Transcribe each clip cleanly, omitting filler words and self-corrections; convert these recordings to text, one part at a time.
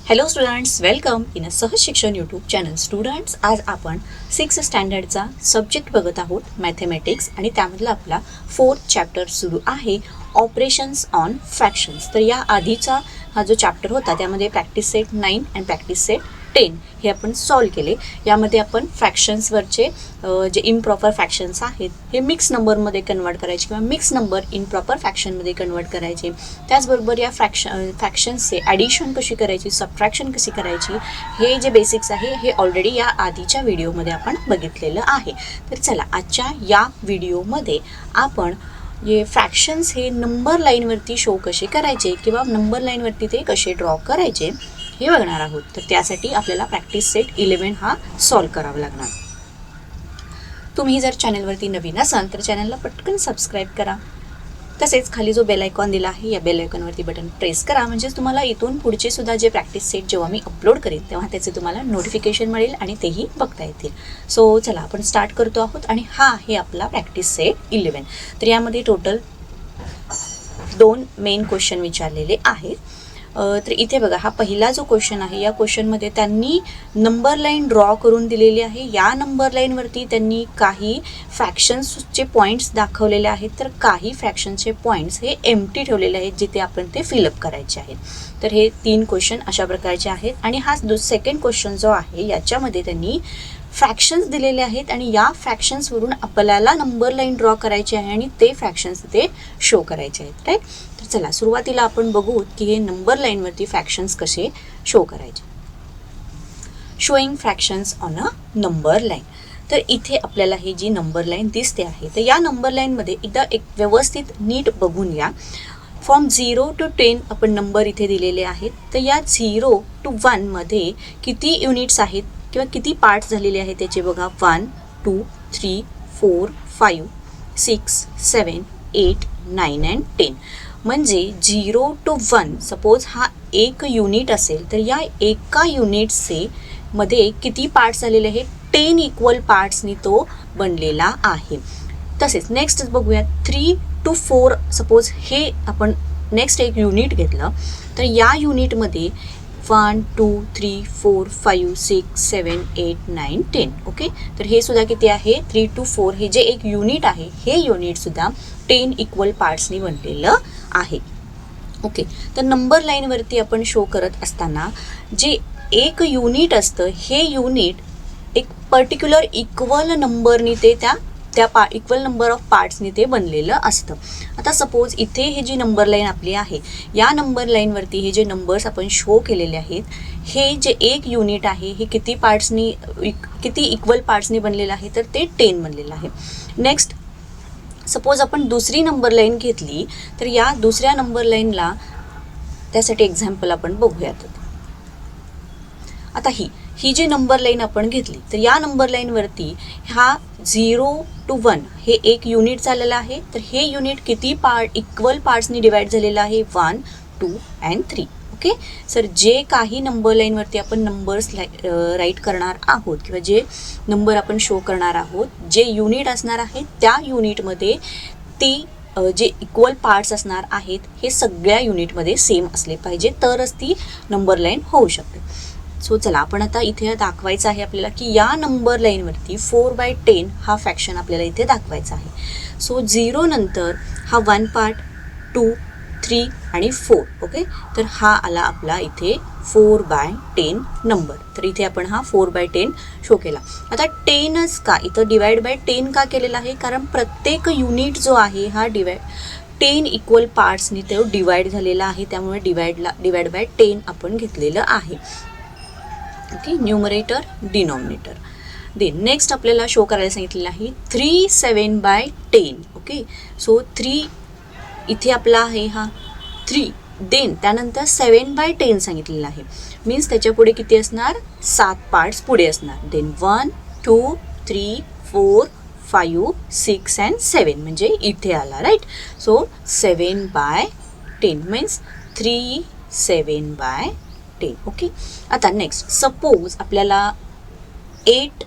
Hello students, welcome in अ सहज शिक्षण YouTube channel. Students, आज आपण 6th स्टँडर्डचा सब्जेक्ट बघत आहोत मॅथेमॅटिक्स, आणि त्यामधला आपला 4th चॅप्टर सुरू आहे ऑपरेशन्स ऑन फ्रॅक्शन्स. तर या आधीचा हा जो चॅप्टर होता त्यामध्ये practice set 9 and practice set 10 हे आपण सॉल्व केले. यामध्ये आपण फ्रॅक्शन्सवरचे जे इम्प्रॉपर फ्रॅक्शन्स आहेत हे मिक्स नंबरमध्ये कन्वर्ट करायचे किंवा मिक्स नंबर इम्प्रॉपर फ्रॅक्शनमध्ये कन्वर्ट करायचे. त्याचबरोबर या फ्रॅक्शन्सचे ॲडिशन कशी करायची, सबट्रॅक्शन कशी करायची, हे जे बेसिक्स आहे हे ऑलरेडी या आधीच्या व्हिडिओमध्ये आपण बघितलेलं आहे. तर चला, आजच्या या व्हिडिओमध्ये आपण हे फ्रॅक्शन्स हे नंबर लाईनवरती शो कसे करायचे किंवा नंबर लाईनवरती ते कसे ड्रॉ करायचे हे बघणार आहोत. तर त्यासाठी आपल्याला प्रॅक्टिस सेट 11 हा सॉल्व करावा लागणार. तुम्ही जर चॅनलवरती नवीन असाल तर चॅनलला पटकन सबस्क्राईब करा. तसेच खाली जो बेल आयकॉन दिला आहे या बेल आयकॉनवरती बटन प्रेस करा, म्हणजेच तुम्हाला इथून पुढचे सुद्धा जे प्रॅक्टिस सेट जेव्हा मी अपलोड करेन तेव्हा त्याचे तुम्हाला नोटिफिकेशन मिळेल आणि तेही बघता येतील. सो चला, आपण स्टार्ट करतो आहोत. आणि हा आहे आपला प्रॅक्टिस सेट 11. तर यामध्ये टोटल 2 मेन क्वेश्चन विचारलेले आहेत. तर इथे बघा, हा पहिला जो क्वेश्चन आहे या क्वेश्चनमध्ये त्यांनी नंबर लाईन ड्रॉ करून दिलेली आहे. या नंबर लाईनवरती त्यांनी काही फ्रॅक्शन्सचे पॉईंट्स दाखवलेले आहेत, तर काही फ्रॅक्शनचे पॉईंट्स हे एम्प्टी ठेवलेले आहेत जिथे आपण ते फिलअप करायचे आहेत. तर हे 3 क्वेश्चन अशा प्रकारचे आहेत. आणि हा सेकंड क्वेश्चन जो आहे याच्यामध्ये त्यांनी फ्रॅक्शन्स दिलेले आहेत आणि या फ्रॅक्शन्सवरून आपल्याला नंबर लाईन ड्रॉ करायचे आहे आणि ते फ्रॅक्शन्स ते शो करायचे आहेत, राईट. तर चला, सुरुवातीला आपण बघू की हे नंबर लाईनवरती फ्रॅक्शन्स कसे शो करायचे. Showing fractions on a number line. तर इथे आपल्याला ही जी नंबर लाईन दिसते आहे, तर या नंबर लाईनमध्ये एकदा एक व्यवस्थित नीट बघून या. फ्रॉम 0 to 10 आपण नंबर इथे दिलेले आहेत. तर या 0 to 1 मध्ये किती युनिट्स आहेत किंवा किती पार्ट्स झालेले आहेत त्याचे बघा. 1 2 3 4 5 6 7 8 9 अँड 10. म्हणजे 0 to 1 सपोज हा एक युनिट असेल तर या एका युनिटचे मध्ये किती पार्ट्स झालेले आहेत, 10 इक्वल पार्ट्सनी तो बनलेला आहे. तसेच नेक्स्ट बघूया 3 to 4. सपोज हे आपण नेक्स्ट एक युनिट घेतलं तर या युनिटमध्ये 1 2 3 4 5 6 7 8 9 10. ओके, तर हे सुद्धा किती आहे, 3 to 4. हे जे एक युनिट आहे हे युनिट सुद्धा 10 इक्वल पार्ट्सनी बनलेलं आहे. ओके, तर नंबर लाईनवरती आपण शो करत असताना जे एक युनिट असतं हे युनिट एक पर्टिक्युलर इक्वल नंबरनी ते त्या इक्वल नंबर ऑफ पार्ट्सनी ते बनलेलं असतं. आता सपोज इथे हे जी नंबर लाईन आपली आहे या नंबर लाईनवरती हे जे नंबर्स आपण शो केलेले आहेत हे जे एक युनिट आहे हे किती इक्वल पार्ट्सनी बनलेलं आहे, तर ते 10 बनलेलं आहे. नेक्स्ट सपोज आपण दुसरी नंबर लाईन घेतली तर या दुसऱ्या नंबर लाईनला त्यासाठी एक्झाम्पल आपण बघूयात. आता ही जी नंबर लाईन आपण घेतली तर या नंबर लाईनवरती हा 0 to 1 हे एक युनिट झालेलं आहे. तर हे युनिट किती इक्वल पार्ट्सनी डिवाइड झालेलं आहे, 1 2 अँड 3. ओके, सर जे काही नंबर लाईनवरती आपण नंबर्स राईट करणार आहोत किंवा जे नंबर आपण शो करणार आहोत, जे युनिट असणार आहे त्या युनिटमध्ये ती जे इक्वल पार्ट्स असणार आहेत हे सगळ्या युनिटमध्ये सेम असले पाहिजे, तरच ती नंबर लाईन होऊ शकते. सो चला, आपण आता इथे दाखवायचं आहे आपल्याला की या नंबर लाईनवरती 4/10 हा फ्रॅक्शन आपल्याला इथे दाखवायचा आहे. सो 0 नंतर हा 1 पार्ट, 2 3 आणि 4. ओके, तर हा आला आपला इथे 4/10 नंबर. तर इथे आपण हा 4/10 शो केला. आता 10च का इथं डिवाइड बाय 10 का केलेला आहे, कारण प्रत्येक युनिट जो आहे हा 10 इक्वल पार्ट्सनी तो डिवाइड झालेला आहे, त्यामुळे डिवाइड बाय 10 आपण घेतलेलं आहे. Okay, numerator denominator. Then next आपल्याला शो करायला सांगितलेलं आहे 3 7/10. ओके, सो 3 इथे आपला आहे हा 3. देन त्यानंतर 7/10 सांगितलेलं आहे, मीन्स त्याच्या पुढे किती असणार, 7 पार्ट्स पुढे असणार. देन 1 2 3 4 5 6 अँड 7 म्हणजे इथे आला, राईट. So 7/10 means 3 7/10. ओके, आता नेक्स्ट सपोज आपल्याला 8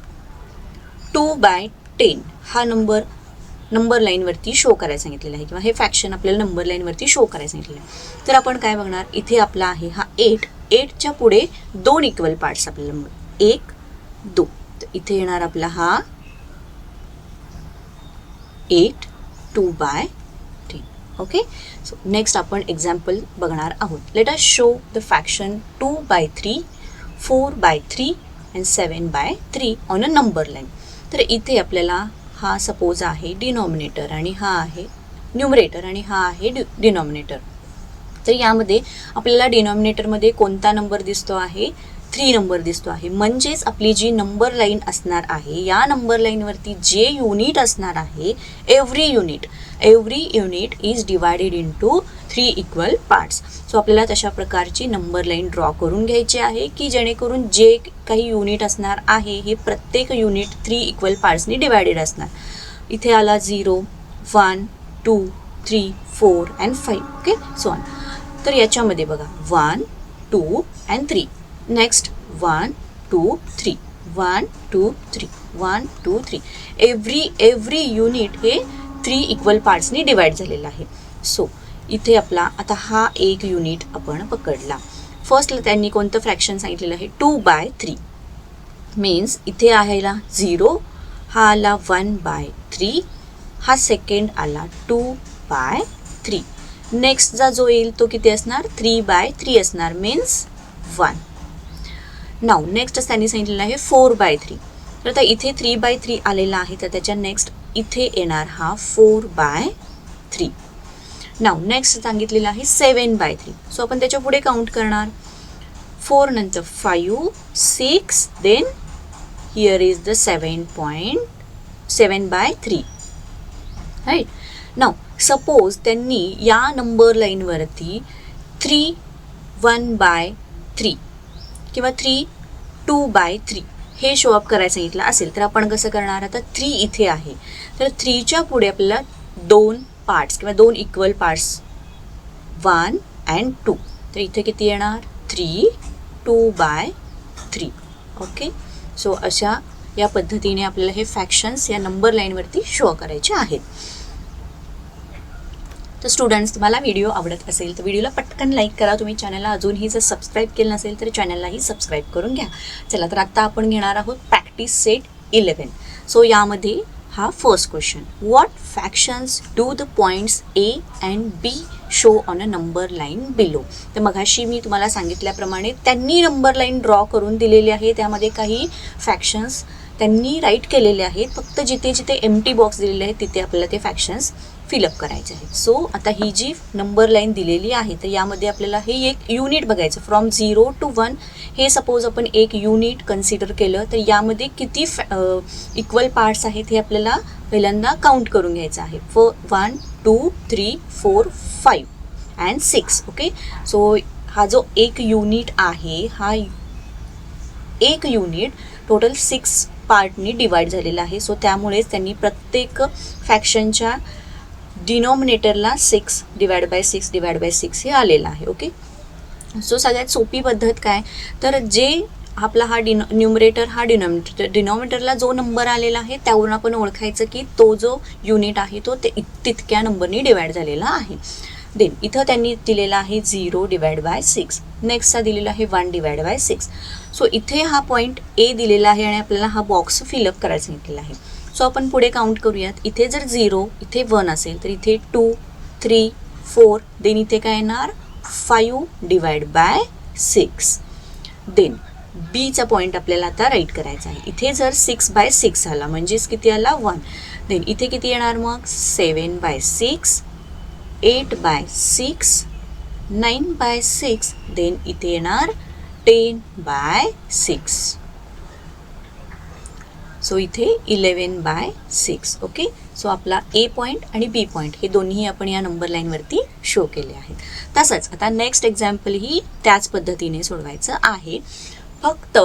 2/10 हा नंबर लाईनवरती शो करायला सांगितलेला आहे किंवा हे फ्रॅक्शन आपल्याला नंबर लाईनवरती शो करायला सांगितलेलं आहे. तर आपण काय बघणार, इथे आपला आहे हा 8 8च्या पुढे 2 इक्वल पार्ट्स आपल्याला मिळतात, 1 2. तर इथे येणार आपला हा 8 2/3. ओके, सो नेक्स्ट आपण एक्झाम्पल बघणार आहोत. Let us show the fraction 2/3, 4/3 and 7/3 on a number line. तर इथे आपल्याला हा सपोज आहे डिनॉमिनेटर आणि हा आहे न्यूमरेटर आणि हा आहे डिनॉमिनेटर. तर यामध्ये आपल्याला डिनॉमिनेटरमध्ये कोणता नंबर दिसतो आहे, 3 नंबर दिसतो आहे. म्हणजेच आपली जी नंबर लाईन असणार आहे, या नंबर लाईनवरती जे युनिट असणार आहे, every unit is divided into 3 equal parts. So आपल्याला तशा प्रकारची नंबर लाईन ड्रॉ करून घ्यायची आहे की जेणेकरून जे काही युनिट असणार आहे हे प्रत्येक युनिट 3 इक्वल पार्ट्सनी डिवायडेड असणार. इथे आला 0 1 2 3 4 अँड 5. Okay, so on. तर याच्यामध्ये बघा 1 2 अँड 3. नेक्स्ट 1 2 3 1 2 3 1 2 3. एव्हरी युनिट हे 3 इक्वल पार्ट्सनी डिवाइड झालेलं आहे. सो इथे आपला आता हा एक युनिट आपण पकडला. फर्स्टला त्यांनी कोणतं फ्रॅक्शन सांगितलेलं आहे, 2/3. मीन्स इथे आहे 0, हा आला 1/3, हा सेकंड आला 2/3. नेक्स्टचा जो येईल तो किती असणार, 3/3 असणार, मीन्स 1. नाव नेक्स्ट त्यांनी सांगितलेलं आहे 4/3. तर आता इथे 3/3 आलेला आहे, तर त्याच्या नेक्स्ट इथे येणार हा 4/3. नाव नेक्स्ट सांगितलेलं आहे 7/3. सो आपण त्याच्या पुढे काउंट करणार, 4 नंतर 5 6, then here is the 7/3. Right. Now suppose त्यांनी या नंबर लाईनवरती 3 1/3 किंवा 3 2/3 हे शोअप करायचं सांगितलं असेल तर आपण कसं करणार, आता 3 इथे आहे तर 3च्या पुढे आपल्याला 2 पार्ट्स किंवा 2 इक्वल पार्ट्स 1 अँड 2. तर इथे किती येणार, 3 2/3. ओके, सो अशा या पद्धतीने आपल्याला हे फ्रॅक्शन्स या नंबर लाईनवरती शो करायचे आहेत. तर स्टुडंट्स, तुम्हाला व्हिडिओ आवडत असेल तर व्हिडिओला पटकन लाईक करा. तुम्ही चॅनलला अजूनही जर सबस्क्राईब केलं नसेल तर चॅनललाही सबस्क्राईब करून घ्या. चला, तर आता आपण घेणार आहोत प्रॅक्टिस सेट 11. सो यामध्ये हा first question, what fractions do the points A and B show on a number line below. तर मगाशी मी तुम्हाला सांगितल्याप्रमाणे त्यांनी नंबर लाईन ड्रॉ करून दिलेली आहे, त्यामध्ये काही फ्रॅक्शन्स त्यांनी राईट केलेले आहेत. फक्त जिथे जिथे एम्प्टी बॉक्स दिलेले आहेत तिथे आपल्याला ते फ्रॅक्शन्स फिलअप करायचे आहेत. सो आता ही जी नंबर लाईन दिलेली आहे तर यामध्ये आपल्याला हे एक युनिट बघायचं, फ्रॉम 0 to 1. हे सपोज आपण एक युनिट कन्सिडर केलं तर यामध्ये किती इक्वल पार्ट्स आहेत हे आपल्याला पहिल्यांदा काउंट करून घ्यायचं आहे. 1 2 3 4 5 अँड 6. ओके, सो हा जो एक युनिट आहे, हा एक युनिट टोटल 6 पार्टनी डिवाइड झालेला आहे. सो त्यामुळेच त्यांनी प्रत्येक फ्रॅक्शनच्या डिनॉमिनेटरला 6 / 6 हे आलेलं आहे. ओके, सो सगळ्यात सोपी पद्धत काय, तर जे आपला हा न्यूमरेटर हा डिनॉमिनेटरला जो नंबर आलेला आहे त्यावरून आपण ओळखायचं की तो जो युनिट आहे तो तितक्या नंबरनी डिवाइड झालेला आहे. देन इथं त्यांनी दिलेला आहे 0 / 6. नेक्स्टचा दिलेला आहे 1 / 6. सो इथे हा पॉईंट ए दिलेला आहे आणि आपल्याला हा बॉक्स फिलअप करायचा सांगितलेला आहे. सो आपण पुढे काउंट करूयात. इथे जर 0 इथे 1 असेल तर इथे 2 3 4, देन इथे काय येणार 5 / 6. देन बीचा पॉईंट आपल्याला आता राईट करायचा आहे. इथे जर 6/6 आला म्हणजेच किती आला 1. देन इथे किती येणार मग 7/6, 8/6, 9/6. देन इथे येणार 10/6. सो इथे 11/6. ओके, सो आपला ए पॉईंट आणि बी पॉईंट हे दोन्ही आपण या नंबर लाईनवरती शो केले आहेत. तसंच आता नेक्स्ट एक्झाम्पल ही त्याच पद्धतीने सोडवायचं आहे. फक्त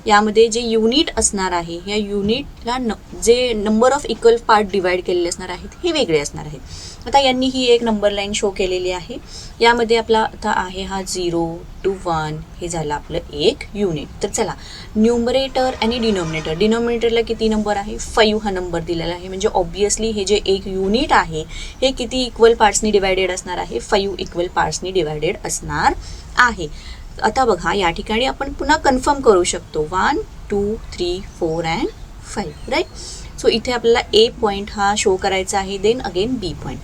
यामध्ये जे युनिट असणार आहे या युनिटला जे number of equal part divide केलेले असणार आहेत हे वेगळे असणार आहेत. आता यांनी ही एक नंबर लाईन शो केलेली आहे. यामध्ये आपला आता आहे हा 0 to 1 हे झालं आपलं एक युनिट. तर चला, न्यूमरेटर आणि डिनॉमिनेटरला किती नंबर आहे 5 हा नंबर दिलेला आहे. म्हणजे ऑब्वियसली हे जे एक युनिट आहे हे किती इक्वल पार्ट्सनी डिवायडेड असणार आहे 5 इक्वल पार्ट्सनी डिवायडेड असणार आहे. आता बघा या ठिकाणी आपण पुन्हा कन्फर्म करू शकतो 1 2 3 4 अँड 5 राईट. सो इथे आपल्याला ए पॉईंट हा शो करायचा आहे, देन अगेन बी पॉईंट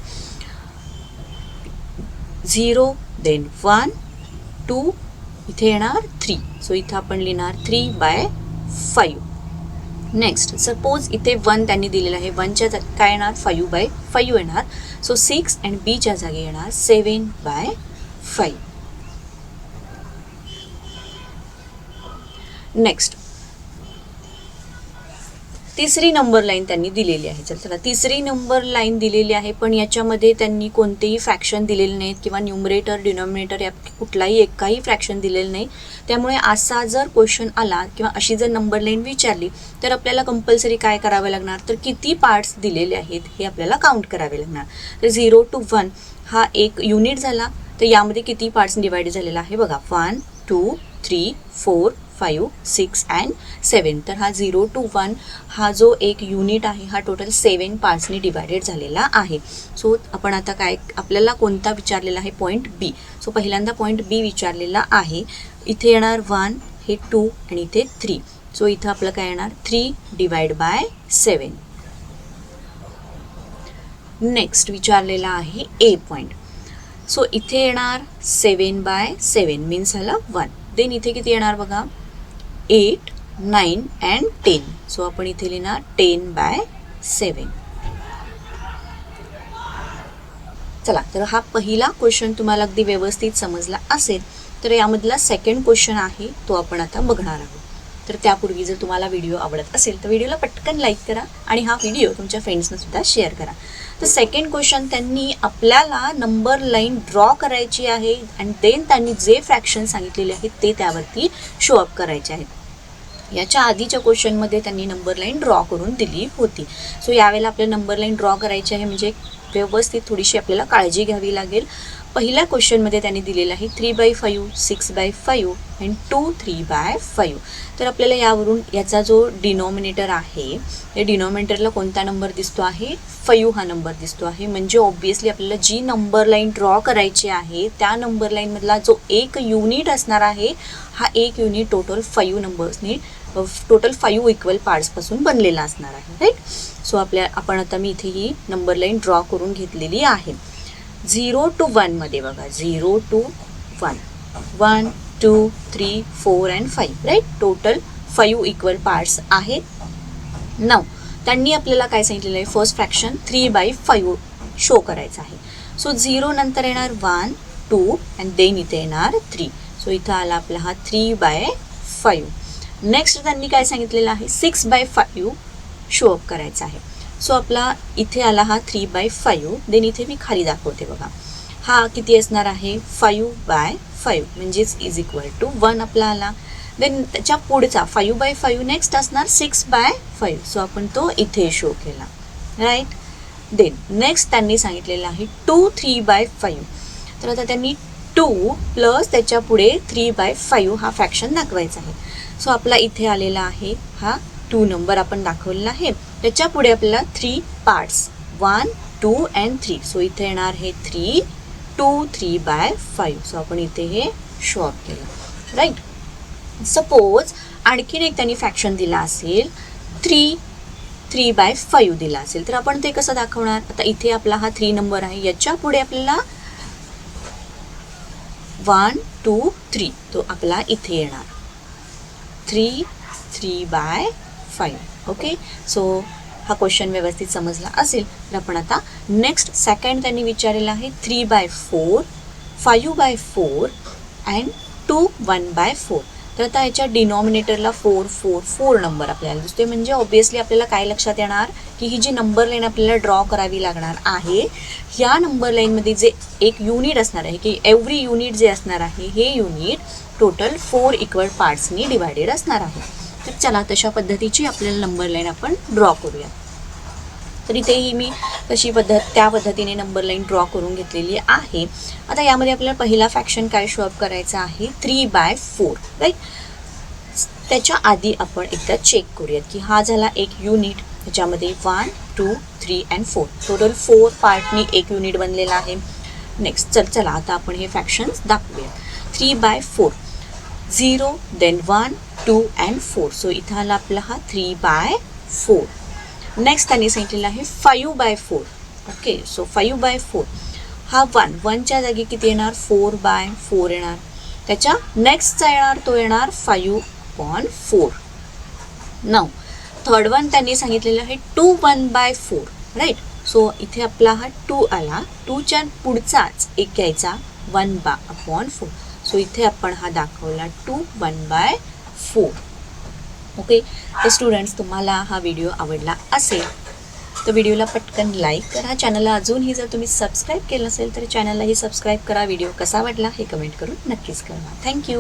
0 देन 1 2 इथे येणार 3. सो इथं आपण लिहिणार 3/5. नेक्स्ट सपोज इथे 1 त्यांनी दिलेलं आहे, 1च्या काय येणार 5/5 येणार. सो 6 अँड बीच्या जागी येणार 7/5. नेक्स्ट तिसरी नंबर लाईन त्यांनी दिलेली आहे. चला तिसरी नंबर लाईन दिलेली आहे, पण याच्यामध्ये त्यांनी कोणतेही फ्रॅक्शन दिलेले नाहीत किंवा न्यूमरेटर डिनॉमिनेटर या कुठलाही एकही फ्रॅक्शन दिलेलं नाही. त्यामुळे असा जर क्वेश्चन आला किंवा अशी जर नंबर लाईन विचारली तर आपल्याला कंपल्सरी काय करावं लागणार, तर किती पार्ट्स दिलेले आहेत हे आपल्याला काउंट करावे लागणार. तर 0 to 1 हा एक युनिट झाला, तर यामध्ये किती पार्ट्स डिवाइड झालेला आहे बघा 1 2 3 4 5 6 अँड 7. तर हा 0 to 1 हा जो एक युनिट आहे हा टोटल 7 पार्ट्सनी डिवायडेड झालेला आहे. सो आपण आता काय आपल्याला कोणता विचारलेला आहे पॉईंट बी. सो पहिल्यांदा पॉईंट बी विचारलेला आहे. इथे येणार 1 हे 2 आणि इथे 3. सो इथं आपलं काय येणार 3/7. नेक्स्ट विचारलेला आहे ए पॉईंट. सो इथे येणार 7/7 मीन्स झाला 1. देन इथे किती येणार बघा 8 9 अँड 10. सो आपण इथे लिहिणार 10/7. चला तर हा पहिला क्वेश्चन तुम्हाला अगदी व्यवस्थित समजला असेल. तर यामधला सेकंड क्वेश्चन आहे तो आपण आता बघणार आहोत. तर त्यापूर्वी जर तुम्हाला व्हिडिओ आवडत असेल तर व्हिडिओला पटकन लाईक करा आणि हा व्हिडिओ तुमच्या फ्रेंड्सना सुद्धा शेअर करा. तर सेकंड क्वेश्चन त्यांनी आपल्याला नंबर लाईन ड्रॉ करायची आहे आणि देन त्यांनी जे फ्रॅक्शन सांगितलेले आहेत ते त्यावरती शो अप करायचे आहेत. याच्या आधीच्या क्वेश्चनमध्ये त्यांनी नंबर लाईन ड्रॉ करून दिली होती. सो यावेळेला आपल्याला नंबर लाईन ड्रॉ करायची आहे, म्हणजे व्यवस्थित थोडीशी आपल्याला काळजी घ्यावी लागेल. पहिल्या क्वेश्चनमध्ये त्यांनी दिलेलं आहे 3/5 6/5 अँड 2 3/5. तर आपल्याला यावरून याचा जो डिनॉमिनेटर आहे या डिनॉमिनेटरला कोणता नंबर दिसतो आहे 5 हा नंबर दिसतो आहे. म्हणजे ऑब्विसली आपल्याला जी नंबर लाईन ड्रॉ करायची आहे त्या नंबर लाईनमधला जो एक युनिट असणार आहे हा एक युनिट टोटल 5 नंबर्सनी टोटल 5 इक्वल पार्ट्सपासून बनलेला असणार आहे राईट. सो आपण आता मी इथे ही नंबर लाईन ड्रॉ करून घेतलेली आहे. 0 to 1 मध्ये बघा 0 to 1 1 2 3 4 and 5 right. Total 5 equal parts आहेत. नाव त्यांनी आपल्याला काय सांगितलेलं आहे फर्स्ट फ्रॅक्शन 3/5 शो करायचं आहे. सो 0 नंतर येणार 1 2 अँड देन इथे येणार 3. सो इथं आला आपला हा 3/5. नेक्स्ट त्यांनी काय सांगितलेलं आहे 6/5 शो अप करायचा आहे. सो आपला इथे आला हा 3/5. देन इथे मी खाली दाखवते बघा हा किती असणार आहे 5/5 म्हणजेच इज इक्वल टू 1 आपला आला. देन त्याच्या पुढचा 5/5 नेक्स्ट असणार 6/5. सो आपण तो इथे शो केला राईट. देन नेक्स्ट त्यांनी सांगितलेलं आहे 2 3/5. तर आता त्यांनी 2 प्लस त्याच्या पुढे 3/5 हा फ्रॅक्शन दाखवायचा आहे. सो आपला इथे आलेला आहे हा 2 नंबर आपण दाखवलेला आहे. त्याच्या पुढे आपल्याला 3 पार्ट्स 1 2 अँड 3. सो इथे येणार हे 3 2 3/5. सो आपण इथे हे शो अप केलं राईट. सपोज आणखीन एक त्यांनी फ्रॅक्शन दिला असेल 3/5 दिला असेल तर आपण ते कसं दाखवणार. आता इथे आपला हा 3 नंबर आहे, याच्या पुढे आपल्याला 1 2 3 तो आपला इथे येणार 3/5. ओके. सो हा क्वेश्चन व्यवस्थित समजला असेल तर आपण आता नेक्स्ट सेकंड त्यांनी विचारलेला आहे 3/4 5/4 अँड 2 1/4. तर आता याच्या डिनॉमिनेटरला 4 4 4 नंबर आपल्याला दिसतोय. म्हणजे ऑब्विसली आपल्याला काय लक्षात येणार की ही जी नंबर लाईन आपल्याला ड्रॉ करावी लागणार आहे ह्या नंबर लाईनमध्ये जे एक युनिट असणार आहे की एव्हरी युनिट जे असणार आहे हे युनिट टोटल 4 इक्वल पार्ट्सनी डिवायडेड असणार आहे. तर चला तशा पद्धतीची आपल्याला नंबर लाईन आपण ड्रॉ करूया. तर इथेही मी त्या पद्धतीने नंबर लाईन ड्रॉ करून घेतलेली आहे. आता यामध्ये आपल्याला पहिला फ्रॅक्शन काय शो अप करायचा आहे 3/4 राईट. त्याच्या आधी आपण एकदा चेक करूयात की हा झाला एक युनिट, त्याच्यामध्ये 1 2 3 अँड 4 टोटल 4 पार्टनी एक युनिट बनलेला आहे. नेक्स्ट चला आता आपण हे फ्रॅक्शन्स दाखवूया. 3/4 0 देन 1 2 अँड 4. सो इथं आला आपला हा 3/4. नेक्स्ट त्यांनी सांगितलेला आहे 5/4. ओके, सो 5/4 हा 1च्या जागी किती येणार 4/4 येणार. त्याच्या नेक्स्टचा येणार तो येणार 5/4. नाव थर्ड वन त्यांनी सांगितलेलं आहे 2 1/4. राईट, सो इथे आपला हा 2 आला, 2च्या पुढचाच एक घ्यायचा 1/4. सो इथे आपण हा दाखवला 2 1/4. ओके, तर स्टुडंट्स तुम्हाला हा व्हिडिओ आवडला असेल तर व्हिडिओला पटकन लाईक करा. चॅनलला अजूनही जर तुम्ही सबस्क्राईब केलं असेल तर चॅनललाही सबस्क्राईब करा. व्हिडिओ कसा वाटला हे कमेंट करून नक्कीच कळवा. थँक्यू.